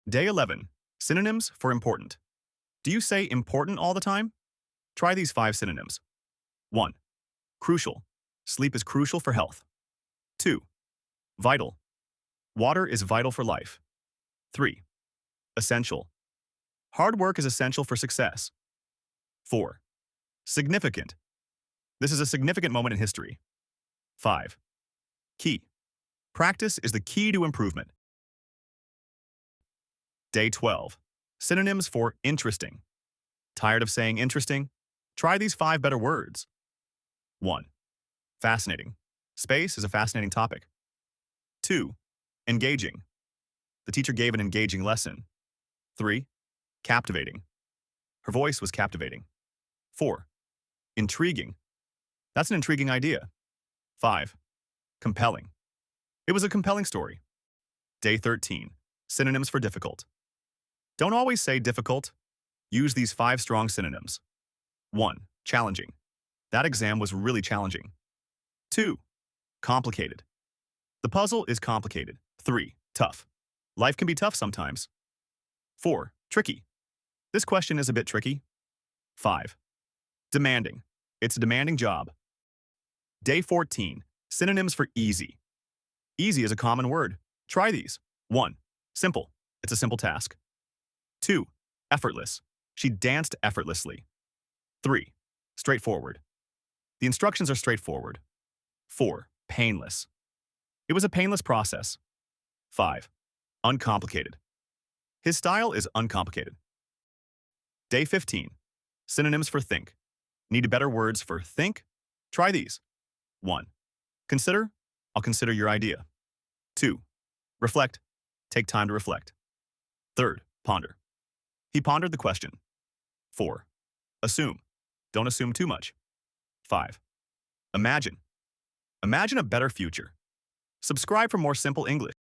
Day 11. Synonyms for important. Do you say important all the time? Try these 5 synonyms. 1. Crucial. Sleep is crucial for health. 2. Vital. Water is vital for life. 3. Essential. Hard work is essential for success. 4. Significant. This is a significant moment in history. 5. Key. Practice is the key to improvement. Day 12. Synonyms for interesting. Tired of saying interesting? Try these 5 better words. 1. Fascinating. Space is a fascinating topic. 2. Engaging. The teacher gave an engaging lesson. 3. Captivating. Her voice was captivating. 4. Intriguing. That's an intriguing idea. 5. Compelling. It was a compelling story. Day 13. Synonyms for difficult. Don't always say difficult. Use these 5 strong synonyms. 1. Challenging. That exam was really challenging. 2. Complicated. The puzzle is complicated. 3. Tough. Life can be tough sometimes. 4. Tricky. This question is a bit tricky. 5. Demanding. It's a demanding job. Day 14. Synonyms for easy. Easy is a common word. Try these. 1. Simple. It's a simple task. 2. Effortless. She danced effortlessly. 3. Straightforward. The instructions are straightforward. 4. Painless. It was a painless process. 5. Uncomplicated. His style is uncomplicated. Day 15. Synonyms for think. Need better words for think? Try these. 1. Consider. I'll consider your idea. 2. Reflect. Take time to reflect. 3. Ponder. He pondered the question. 4. Assume. Don't assume too much. 5. Imagine. Imagine a better future. Subscribe for more simple English.